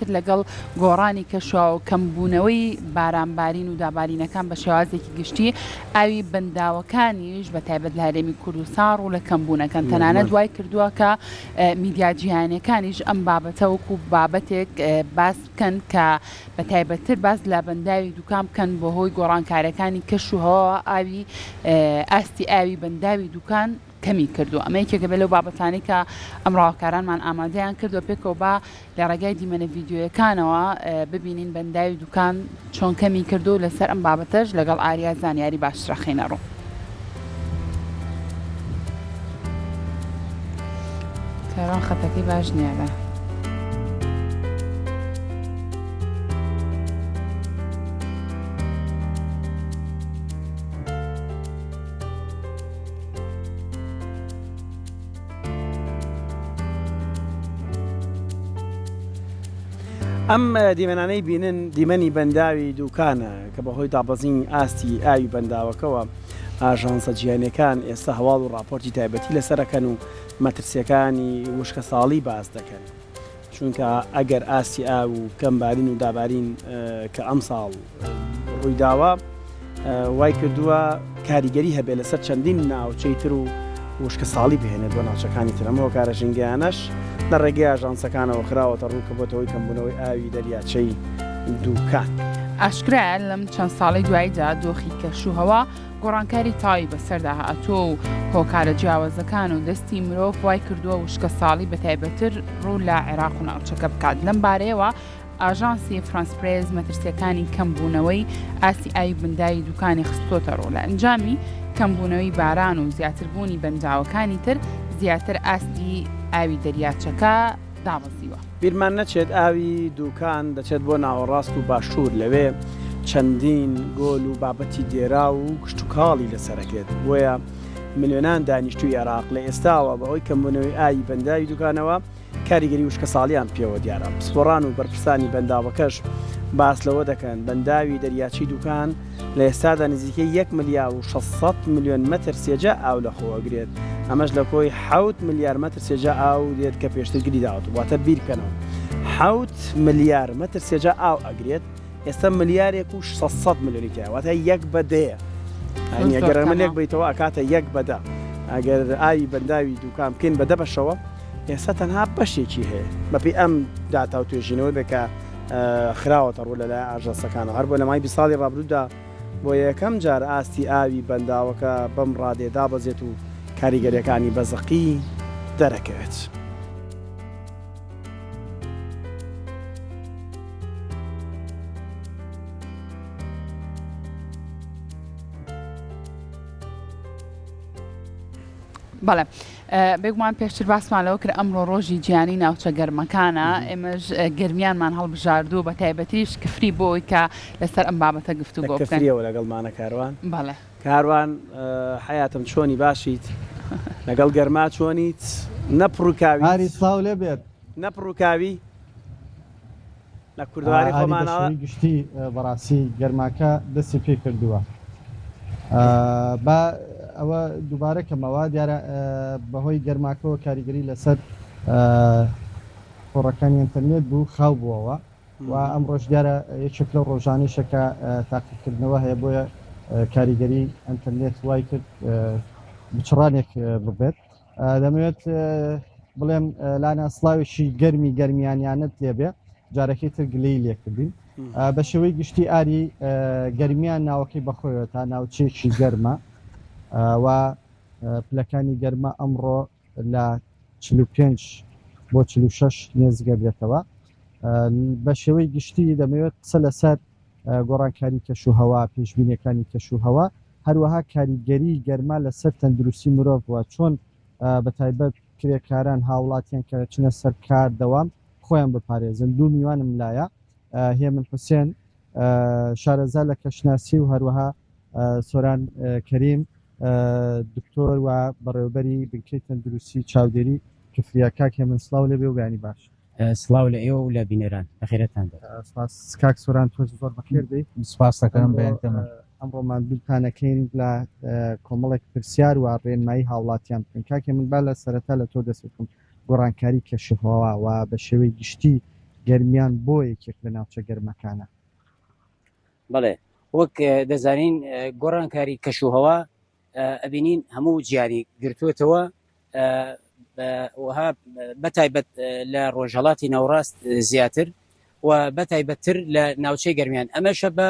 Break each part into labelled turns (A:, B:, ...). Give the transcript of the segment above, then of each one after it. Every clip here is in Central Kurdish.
A: کرد لەگەڵ گۆڕانی کەشوها و کەمبوونەوەی بارانبارین و دابارینەکان بە شێوازێکی گشتی ئاوی بەنداوەکانیش بە تایبەت لە هەرێمی کوردستان ڕوو لە کەمبوونەکان تەنانەت دوای کردووە کە میدیا جیهانیەکانیش ئەم بابەتە وەکو بابەتێک باس بکەن کە بە تایبەتتر باس لە بەنداوی دوکان بکەن بە هۆی گۆڕانکاریەکانی کەشوهەوە ئاوی ئاستی ئاوی بەنداوی دوکان کەمی کردو ئەمە یەکێکە بێت لەو بابەتانی کە ئەم ڕاوکارانمان ئامادەیان کردو پێکەوە با لە ڕێگای دیمەنە ڤیددیۆیەکانەوە ببینین بەنداوی دوکان چۆن کەمی کردو لەسەر ئەم بابەتەش لەگەڵ ئاریا زانیاری باشترە خێنە ڕوو. کاران خەتەکەی باش نییە.
B: ئەم دیمەنانەی بینن دیمەنی بەنداوی دوکانە کە بەهۆی دابەزین ئاستی ئاوی بەنداوەکەوە ئاژانسە جیهانیەکان ئێستا هەواڵ و راپۆرتی تایبەتی لەسەرەکەن و مەترسیەکانی وشکە ساڵی باز دەکەن چونکە ئەگەر ئاستی ئاو و کەمبارین و دابارین کە ئەم ساڵ ڕوویداوە وای کردووە کاریگەری هەبێ لەسەر چەندین ناوچەی تر و وشکە ساڵی بهێنێت بۆ ناوچەکانی ترەمەوە کارە ژنگیانەش لە ڕێگەی ئاژانسەکانەوە خراوەتە ڕووکە بۆتەوەی کەمبوونەوەی ئاوی دەریاچەی دووکان.
A: ئاشکرا لەم چەند ساڵی دواییدا دۆخی کەشوهەوا گۆڕانکاری تاوی بەسەردا هاتووە و هۆکارە جیاوازەکان و دەستی مرۆڤ وای کردووە وشکە ساڵی بەتایبەتر ڕوو لە عێراق و ناوچەکە بکات. لەم بارەیەوە ئاژانسی فرانس پرێز مەترسیەکانی کەمبوونەوەی ئاستی ئاوی بەنداوی دوکانی خستۆتە ڕوو لە ئەنجامی کەمبوونەوەی باران و زیاتربوونی بەنداوەکانی تر زیاتر ئاستی ئاوی دەریاچەکە دابەزیوە.
B: بیرمان نەچێت ئاوی دوکان دەچێت بۆ ناوەڕاست و باشوور لەوێ چەندین گۆل و بابەتی دێرا و کشت و کاڵی لەسەرەکێت بۆیە ملیۆنان دانیشتووی عێراق لە ئێستاوە بەهۆی کەمبوونەوەی ئاوی بەنداوی دوکانەوە کاریگەری وشکە ساڵیان پێوە دیارە. پسپۆڕان و بەرپرسانی بەنداوەکەش باس لەوە دەکەن بەنداوی دەریاچی دوکان لە ئێستادا نزیکەی 1 ملیار و 600 میلیۆن مەتر سێجا ئاو لەخۆوەگرێت ئەمەش لە کۆی 7 ملیار مەتر سێجا ئاو دێت کە پێشتر گری داوت واتە بیرکەنەوە 7 ملیار مەتر سێجا ئاو ئەگرێت ئێستا ملیارێک و 600 میلیۆنی تایە واتە 1 بەدەیە ئەگەر ئەمەلێک بیتەوە ئەکاتە 1 بەدە ئەگەر ئاوی بەنداوی دوکان بکەین بەدە بەشەوە ئێستا تەنها بەشێکی هەیە بەپی ئەم داتا و توێژینەوەی بکە خراوەتە ڕوو لەلای ئاژەنسەکانەوە هەر بۆ لە مای 20 ساڵی ڕابردوودا بۆ یەکەم جار ئاستی ئاوی بەنداوەکە بەم ڕادێدا بەزێت و کاریگەریەکانی بەزەقی دەرەکەوێت.
A: بەڵێ بێگومان پێشتر باسمان لەوە کرد ئەمڕۆ ڕۆژی جیهانی ناوچە گەرمەکانە ئێمەش گرمیانمان هەڵبژاردوو بە تایبەتیش کفری بۆی کە لەسەر ئەم بابەتە گفتوگۆ بکەین.
B: کفریەوە لەگەڵمانە کاروان.
A: بەڵێ
B: کاروان حیاتم چۆنی باشیت لەگەڵ گەرما چۆنیت نەپڕووکاوی
C: هاری سڵاو لێ بێت
B: نەپڕووکاوی لە کوردواری خۆمانەوە
C: گشتی بەڕاستی گەرماکە دەستی پێ کردووە بە ئەوە دووبارە کەمەوە دیارە بەهۆی گەرماکەوە کاریگەری لەسەر خۆڕەکانی ئینتەرنێت بوو خاو بووەوە و ئەم ڕۆژ دیارە یەکێک لەو ڕۆژانەیشەکە تاقیکردنەوە هەیە بۆیە کاریگەری ئینتەرنێت وای کرد بچڕانێک ببێت دەمەوێت بڵێم لانا سڵاوێکی گەرمیانیانت لێبێ جارەکەی تر گلەی لێکردین بە شێوەی گشتی ئاری گەرمیان ناوەکەی بەخۆیەوە تا ناوچێکی گەرمە و پلەکانی گەرمە ئەمڕۆ لە 45 بۆ 46 نێزگە بێتەوە بە شێوەی گشتی دەمەوێت قسە لەسەر گۆڕانکاری کەشوهەوا پێشبینیەکانی کەشوهەوا هەروەها کاریگەری گەرما لەسەر تەندروستی مرۆڤ وە چۆن بە تایبەت کرێکاران هاوڵاتیان کە چنە سەر کار دەوام خۆیان بپارێزن. دوو میوانم لایە هێمن حوسێن شارەزا لە کەشناسی و هەروەها سۆران کەریم دکتۆر و بەڕێوەبەری بنکەی تەندروستی چاودێری کفریا کاک هێمن سڵاو لێبێ و بیانی باش.
D: سڵاو لە ئێوە و لە بینەران بەخێرەتان
C: سپاس کاک سۆران تۆ زۆر بەخێر بێ.
D: سپاس دەکەم بەیانتەمە
C: ئەمڕۆمان دووتانەکەین لە کۆمەڵێک پرسیار و ڕێنمایی هاوڵاتیان بکەن. کاکێ من با لە سەرەتا لە تۆ دەست بکەم گۆڕانکاری کەشوهەوا و بە شێوەی گشتی گەرمیان بۆ یەکێک لە ناوچە گەرمەکانە.
D: بەڵێ وەک دەزانین گۆڕانکاری کەشوهەوا ئەبینین هەموو جیاری گرتوێتەوە وها بەتایبەت لە ڕۆژهەڵاتی ناوڕاست زیاتر و بەتایبەتتر لە ناوچەی گەرمیان ئەمەشە بە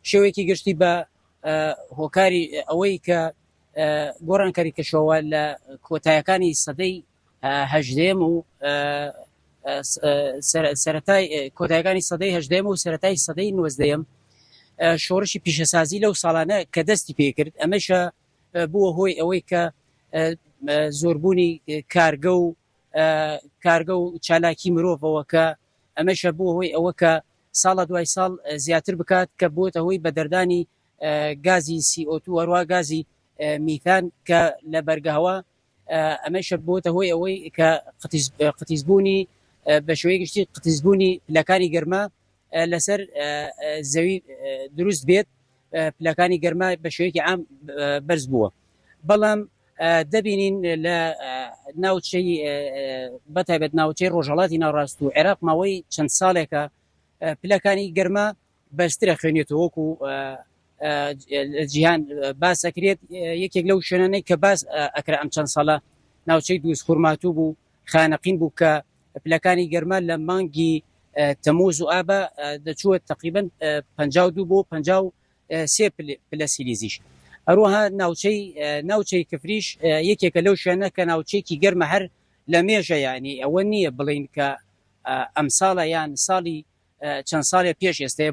D: شێوەیەکی گشتی بە هۆکاری ئەوەی کە گۆڕانکاری کەشوهەوا لە کۆتایەکانی سەدەی هەژدەیەم و سەرەتای کۆتایەکانی سەدەی هەژدەیەم و سەرەتای سەدەی نوەزدەیەم شۆڕشی پیشەسازی لەو ساڵانە کە دەستی پێکرد ئەمەشە بووە هۆی ئەوەی کە زۆربوونی کارگە و چالاکی مرۆڤەوە کە ئەمەشە بووە هۆی ئەوە کە ساڵە دوای ساڵ زیاتر بکات کە بۆتە هۆی بە دەردانی گازی CO2 هەروە گازی میثان کە لە بەرگەهەوە ئەمەشە بۆتە هۆی ئەوەی کە قتیزبوونی بە شێوەیە گشتی قتیزبوونی پلەکانی گەرمە لەسەر زەوی دروست بێت پلەکانی گەرمە بە شێوەیەکی عام بەرز بووە بەڵام دەبینین لە ناوچەی بەتایبەت ناوچەی ڕۆژهەڵاتی ناوڕاست و عێراق ماوەی چەند ساڵێکە پلەکانی گەرمە بەرزترە خوێنێتەوە وەکو جیهان باس ئەکرێت یەکێک لەو شوێنانەی کە باس ئەکرا ئەم چەند ساڵە ناوچەی دروست خوورماتوو بوو خانەقین بوو کە پلەکانی گەرمە لە مانگی تەموز و ئابە دەچووە تقریبن 52 بۆ 53 پلە سیلیزیش هەروەها ناوچەی کفریش یەکێکە لەو شوێنە کە ناوچەیەکی گەرمە هەر لە مێژە یعنی ئەوە نییە بڵین کە ئەم ساڵە یان ساڵی چەند ساڵێ پێش ئێستەیە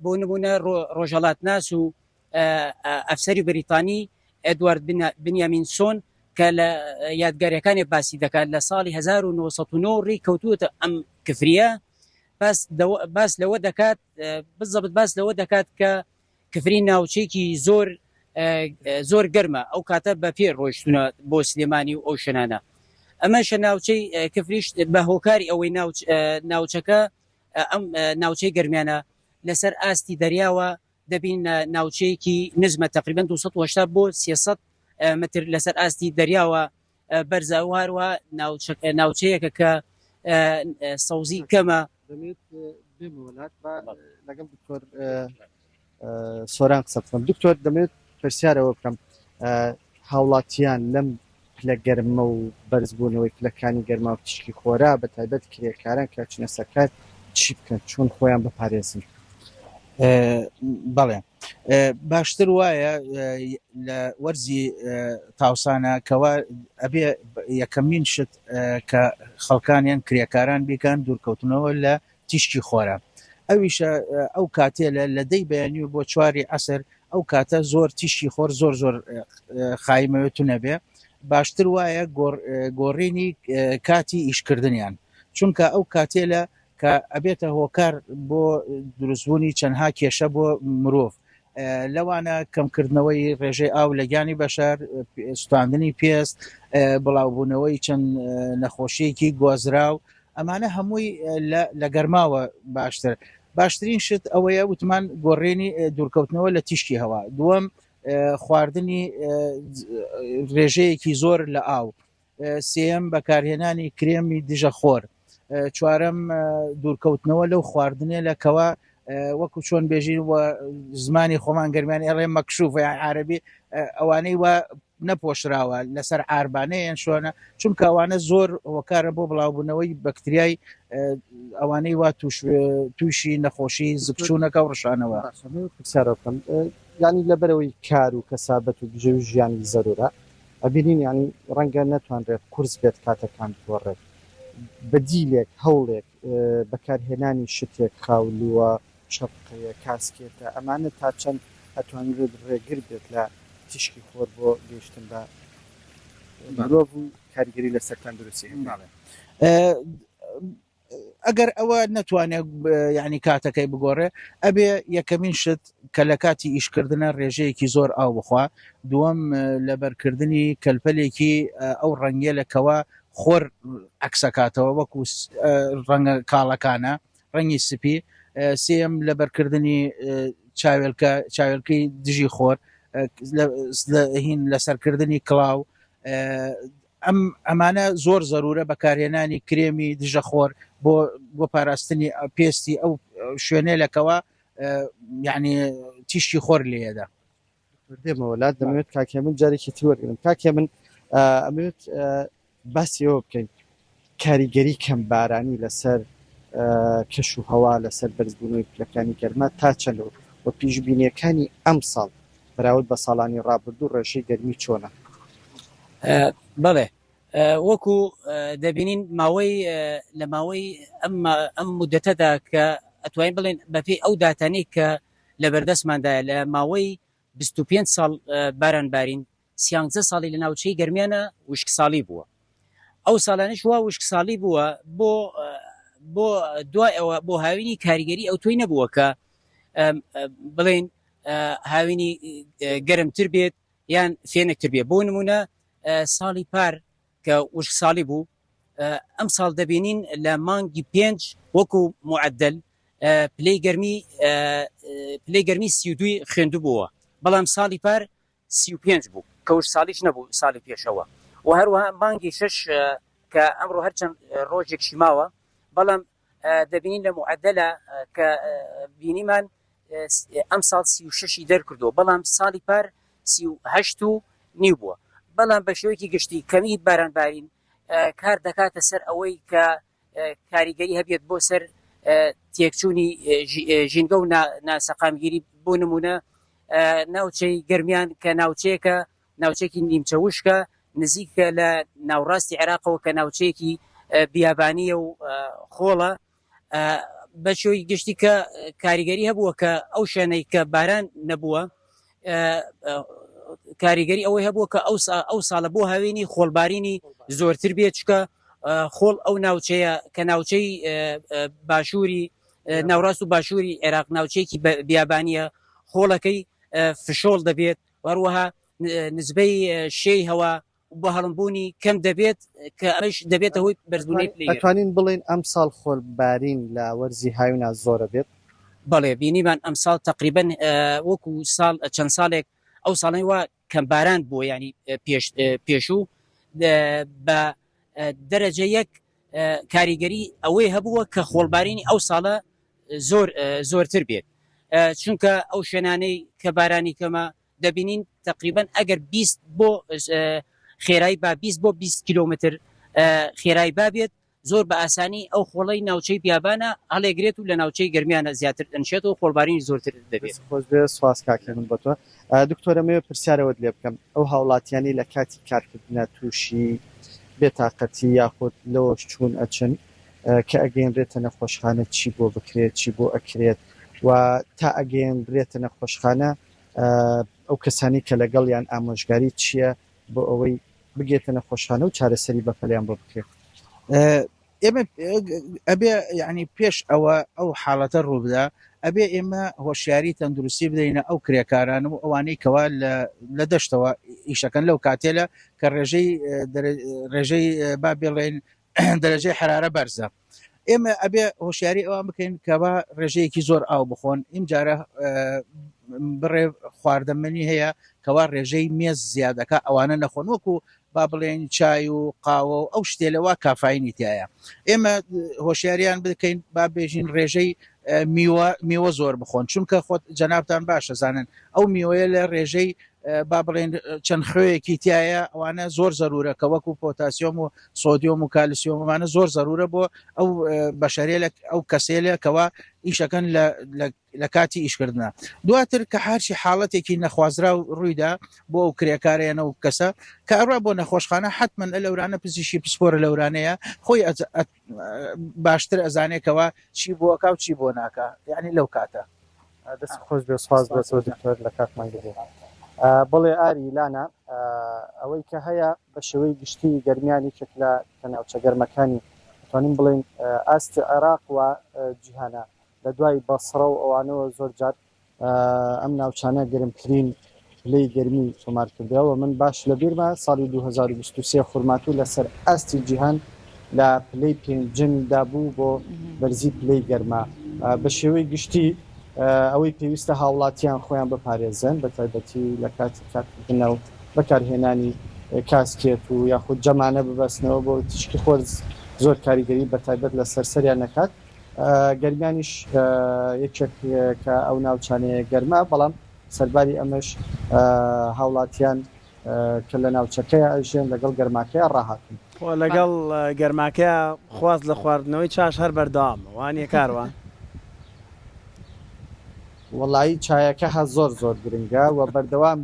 D: بۆ نمونە ڕۆژهەڵات ناس و ئەفسەری بریتانی ئەدوارد بنیامینسۆن کە لە یادگاریەکانی باسی دەکات لە ساڵی 1990 ڕێی کەوتووەتە ئەم کفریە باس لەوە دەکات بزەبت باس لەوە دەکات کە کفری ناوچەیەکی زۆر گەرمە ئەو کاتە بە پێ ڕۆیشتونە بۆ سلێمانی و ئەو شنانە ئەمەشە ناوچەی کفریش بە هۆکاری ئەوەی ناوچەکە ئەم ناوچەی گەرمیانە لەسەر ئاستی دەریاوە دەبین ناوچەیەکی نزمە تقریبا 280 بۆ 300 متر لەسەر ئاستی دەریاوە بەرزاوارەوە ناوچەیەکە کە سەوزی کەمە
C: لەگەڵ دکتۆر سۆران قسە بکەم دکتۆر دەمێت پرسیارەوە بکەم هاوڵاتیان لەم پلە گەرمە و بەرزبوونەوەی پلەکانی گەرما و تشکی خۆرا بە تایبەت کرێکاران کە چونە سەرکات چی بکەن چۆن خۆیان بپارێزن
E: بەڵێ باشتر وایە لە وەرزی تاوسانە کەوا ئەبێ یەکەمین شت کە خەڵکانیان کرێکاران بیکەن دوورکەوتنەوە لە تیشکی خۆرە ئەویشە ئەو کاتێ لە دەی بەیانی و بۆ 4 عەسر ئەو کاتە زۆر تیشکی خۆر زۆر خایمەوێتو نەبێ باشتر وایە گۆڕینی کاتی ئیشکردنیان چونکە ئەو کاتێلە کە ئەبێتە هۆکار بۆ دروستبوونی چەندها کێشە بۆ مرۆڤ لەوانە کەمکردنەوەی ڕێژەی ئاو لە گیانی بەشار سوتاندنی پێست بڵاوبوونەوەی چەند نەخۆشیەکی گۆزراو ئەمانە هەمووی لە گەرماوە باشترین شت ئەوەیە وتمان گۆڕێنی دوورکەوتنەوە لە تیشکی هەوا دووەم خواردنی ڕێژەیەکی زۆر لە ئاو سێم بەکارهێنانی کرێمی دژە خۆر چوارەم دوورکەوتنەوە لەو خواردنێ لەکەوە وەکو چۆن بێژین و زمانی خۆمان گەرمیانی ئەڵێ مەکشوف یان عەرەبی ئەوانەی وە نەپۆشراوە لەسەر ئاربانەیان شۆنە چونکە ئەوانە زۆر هۆکارە بۆ بڵاوبوونەوەی بەکتریای ئەوانەی وا تووشی نەخۆشی زگچوونەکە و ڕشانەوە
C: پرسیارەکەم ینی لەبەرەوەی کار و کەسابەت و بژێ و ژیانی زەرورە ئەبینین ینی ڕەنگە نەتوانرێت کورس بێت کاتەکان بگۆڕێت بەدیلێک هەوڵێک بەکارهێنانی شتێک خاولووە شەپقەیە کاسکێتە ئەمانە تا چەند ئەتوانرێت ڕێگر بێت لە تیشکی خۆر بۆ گەیشتن بە مرۆڤ و کاریگەری لەسەر تەندروستی
E: ئەگەر ئەوە نەتوانێت یعنی کاتەکەی بگۆڕێ ئەبێ یەکەمین شت کە لە کاتی ئیشکردنە ڕێژەیەکی زۆر ئاو بخوا دووەم لەبەرکردنی کەلپەلێکی ئەو ڕەنگە لەکەوە خۆر عکسەکاتەوە وەکو ڕەنگە کاڵەکانە ڕەنگی سپی سێم لەبەرکردنی چاوێلکەی دژی خۆر هین لەسەرکردنی کڵاو ئەمانە زۆر زەرورە بەکارهێنانی کرێمی دژەخۆر بۆ پاراستنی پێستی ئەو شوێنێلەکەوە یعنی تیشتی خۆر لێدا
C: دێمەوەلات دەمەوێت کاکێ من جارێکی تروەرگرم کاکێ من ئەمەوێت باسیەوە بکەین کاریگەری کەمبارانی لەسەر کەش و هەوا لەسەر بەرزبوونەوەی پلەکانی گەرما تا چەندەوە و پیشبینیەکانی ئەم ساڵ بەراورد بە ساڵانی ڕابردوو ڕێژەی گەرمی چۆنە
D: بەڵێ وەکو دەبینین ماوەی لە ماوەی ئەم مدەتەدا کە ئەتوانین بڵێن بەپێی ئەو داتانەی کە لە بەردەستماندایە لە ماوەی 25 ساڵ بارانبارین 13 ساڵی لە ناوچەی گەرمیانە وشک ساڵی بووە ئەو ساڵانش وا وشک ساڵی بووە بۆ دوای ئەوە بۆ هاوینی کاریگەری ئەو توی نەبووە کە بڵێن هاوینی گەرمتر بێت یان فێنێکتر بێت بۆ نمونە ساڵی پار کە وشک ساڵی بوو ئەم ساڵ دەبینین لە مانگی 5 وەکو معدل پلەی گەرمی 32 خوێندو بووە بەڵام ساڵی پار 35 بوو کە وشک ساڵیش نەبوو ساڵی پێشەوە و هەروەها مانگی 6 کە ئەمڕۆ هەرچەند ڕۆژێکی ماوە بەڵام دەبینین لە معدلە کە بینیمان ئەم ساڵ 36 دەرکردو بەڵام ساڵی پار 38 و نیو بووە بەڵام بە شێوەیەکی گشتی کەمی بارانبارین کار دەکاتە سەر ئەوەی کە کاریگەری هەبێت بۆ سەر تێکچوونی ژینگە و ناسەقامگیری بۆ نمونە ناوچەی گەرمیان کە ناوچەیەکی نیمچە وشکە نزیکە لە ناوڕاستی عێراقەوە کە ناوچەیەکی بیابانیە و خۆڵە بە شێوەی گشتی کە کاریگەری هەبووە کە ئەو شوێنەی کە باران نەبووە کاریگەری ئەوەی هەبووە کە ئەو ساڵە بۆ هاوێنی خۆڵبارینی زۆرتر بێت چکە خۆڵ ئەو ناوچەیە کە ناوچەی باشووری ناوڕاست و باشووری عێراق ناوچەیەکی بیابانیە خۆڵەکەی فشۆڵ دەبێت وەروەها نسبەی شێی هەوا بۆ هەڵمبوونی کەم دەبێت کە ئەمەش دەبێتە هۆی بەرزبوونی
C: ئەتوانین بڵێن ئەم ساڵ خۆڵبارین لە وەرزی هاوینە زۆرە بێت
D: بەڵێ بینیمان ئەم ساڵ تقریبا وەکو ساڵ چەند ساڵێک ئەو ساڵی وا کەمباران بووە ینی پێشوو بە دەرەجە یەک کاریگەری ئەوەی هەبووە کە خۆڵبارینی ئەو ساڵە زۆرتر بێت چونکە ئەو شوێنانەی کە بارانی کەمە دەبینین تقریبا ئەگەر 20 بۆ خێرایی با 20 بۆ 20 کیلومتر خێرایی بابێت زۆر بە ئاسانی ئەو خۆڵەی ناوچەی بیابانە هەڵێگرێت و لە ناوچەی گەرمیانە زیاتر ئەنشێت و خۆڵبارینی زۆرتر دەبێت
C: خۆش بێ سواس کاکەم بۆ تۆ دکتۆرەمەوە پرسیارەوەت لێ بکەم ئەو هاوڵاتیانی لە کاتی کارکردنە تووشی بێتاقەتی یاخود لەوە چوون ئەچن کە ئەگەیەنرێتە نەخۆشخانە چی بۆ بکرێت چی بۆ ئەکرێت و تا ئەگەیەنرێتە نەخۆشخانە ئەو کەسانی کە لەگەڵیان ئامۆژگاری چییە بۆ ئەوەی بگێتە نەخۆشخانە و چارەسەری بەپەلیان بۆ بکرێت
E: ئێمە ئەبێ یعنی پێش ئەو حاڵەتە ڕووبدا ئەبێ ئێمە هۆشیاری تەندروستی بدەینە ئەو کرێکاران و ئەوانەی کەوا لە دەشتەوە ئیشەکەن لەو کاتێلە کە ڕێژەی با بێڵێن دەرەجەی حرارە بەرزە ئێمە ئەبێ هۆشیاری ئەوان بکەین کەوا ڕێژەیەکی زۆر ئاو بخۆن ئیمجارە بڕێ خواردەمەنی هەیە کەوا ڕێژەی مێز زیادەکە ئەوانە نەخۆن وەکو با بڵێن چای و قاوە و ئەو شتێلەوە کافاینی تایە ئێمە هۆشیاریان بکەین با بێژین ڕێژەی میوە زۆر بخۆن چونکە خۆت جەنابتان باشە زانن ئەو میوەیە لە ڕێژەی با بڵێن چەند خوێیەکی تایە ئەوانە زۆر زەرورە کە وەکو پۆتاسیۆم و سۆدیۆم و کالسیۆمەمانە زۆر زەرورە بۆ ئەو بەشەرێ ئەو کەسێلە کەوا ئیشەکەن لە کاتی ئیشکردنە دواتر کە هەرچی حاڵەتێکی نەخوازرا و ڕوویدا بۆ ئەو کرێکارێنە و کەسە کە ئەڕا بۆ نەخۆشخانە حتمما لەورانە پزیشی پسپۆرە لەورانەیە خۆی باشتر ئەزانێکەوە چی بۆکە و چی بۆ ناکە یعنی لەو کاتە
C: دەست خۆش بێ سواز بێتەوە دکتۆر لە کاتمان گرێت بڵێ ئاری لانە ئەوەی کە هەیە بە شێوەی گشتی گەرمیانی کێک لە ناوچە گەرمەکانی توانین بڵێن ئاستی عێراق و جیهانە لە دوای بەسڕە و ئەوانەوە زۆر جار ئەم ناوچانە گەرمترین پلەی گەرمی تۆمار کردەوە من باش لە بیرمە ساڵی 2023 خورماتوو لەسەر ئاستی جیهان لە پلەی پێنجەمیدا بوو بۆ بەرزی پلەی گەرما بە شێوەی گشتی ئەوەی پێویستە هاوڵاتیان خۆیان بپارێزن بە تایبەتی لە کاتی کارکردنە و بەکارهێنانی کاسکێت و یاخود جەمانە ببەستنەوە بۆ تشکی خۆرز زۆر کاریگەری بەتایبەت لە سەرسەریان نەکات گەرمیانیش یەکێک کە ئەو ناوچانەیە گەرمە بەڵام سەرباری ئەمەش هاوڵاتیان کە لە ناوچەکەی ئەژێن لەگەڵ گەرماکەیە ڕاهاتن
B: لەگەڵ گەرماکەیە خواست لە خواردنەوەی چاش هەر بەردەوامە وانە کاروان
C: وەڵایی چایەکە هە زۆر گرنگە و بەردەوام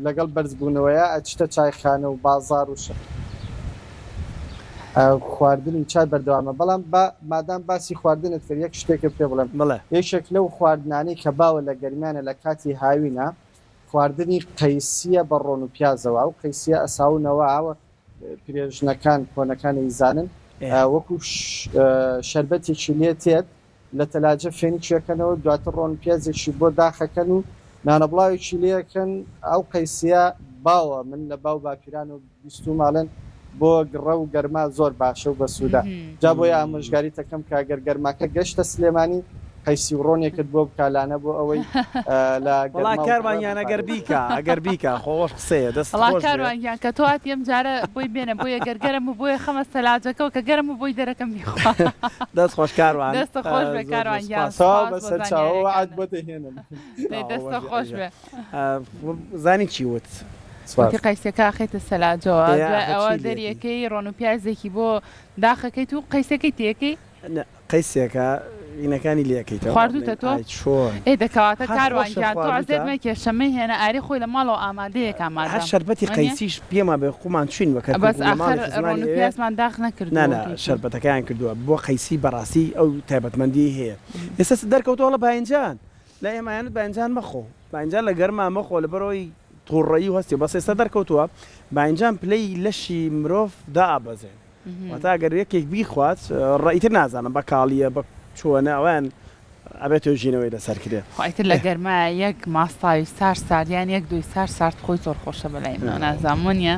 C: لەگەڵ بەرزبوونەوەیە ئەچتە چایخانە و بازار و خواردنی چای بەردەوامە بەڵام مادام باسی خواردنت کرد یەک شتێکە پێ بڵێم
B: بڵێ
C: یەکێک لەو خواردنانەی کە باوە لە گەرمیانە لە کاتی هاوینە خواردنی قەیسیە بە ڕۆن و پیازەوە و قەیسیە ئەساونەوە ئەوە پرێژنەکان کۆنەکانی ئیزانن وەکو شەربەتێکی لێ تێت لە تەلاجە فێنیچەکەنەوە دواتر ڕۆن پیازێکی بۆ داخەکەن و نانەبڵاوێکی لێەکەن ئەو قەیسیە باوە من لە باو باپیران و بیست و ماڵێن بۆ گڕە و گەرما زۆر باشە و بە سوودا جا بۆ ئامۆژگاری تەکەم کە ئەگەر گەرماکە گەشتە سلێمانی قەیسی و ڕۆنێکت بۆ بکالانە بۆ ئەوەی
B: لە کاروانیان ئەگەر بیکە خۆش قسەیە دەست
A: کاروانیان کە تۆ ئەم جارە بۆی بێنە بۆیە گەرگەرم و بۆیە خەمە سەلاجەکەەوە کە گەرم و بۆی دەرەکەم میخوا
B: دەست خۆش کاروان
A: دەستە خۆش بێ کاروانیان
C: بەسەر چاوەوە عاد بۆ دەهێنم
A: دەستە خۆش بێ
B: زانی چی وت
A: وەتی قەیسەکە خێتە سەلاجەوە ئەوە دەریەکەی ڕۆن و پیازێکی بۆ داخەکەیت و قەیسەکەی تێکەی
B: قەیسێکە ئینەکانی لەکەیتەوە
A: خواردوتە تۆ ئێ دەکەواتە کاروانیان تۆ ئازێت کێشەمەی هێنا ئاری خۆی لە ماڵەوە ئامادەیەک ئامادە
B: شەربەتی قەیسیش پێما بێ خۆمان چین وەکە
A: بەس ئاخر ڕۆن و پیازمان داخ نەکردو
B: شەربەتەکەیان کردووە بۆ قەیسی بەڕاستی ئەو تایبەتمەندی هەیە ئێستا دەرکەوتەوە لە باینجان لە ئێمایانت باینجان مەخۆ باینجان لە گەرما مەخۆ لە بەرەوەی تووڕەیی و هەستی بەس ئێستا دەرکەوتووە باینجان پلەی لەشی مرۆڤ دائبەزێن وەتا گەر یەکێک بیخوات ڕئیتر نازانم بە کاڵیە بە چۆنە ئەوان ئەبێت ژینەوەی لەسەر کرێ
A: خۆیتر لە گەرمە یەک ماستاوی سار ساریان یەک دوی سار سارد خۆی زۆر خۆشە بەلای من نازانمونیە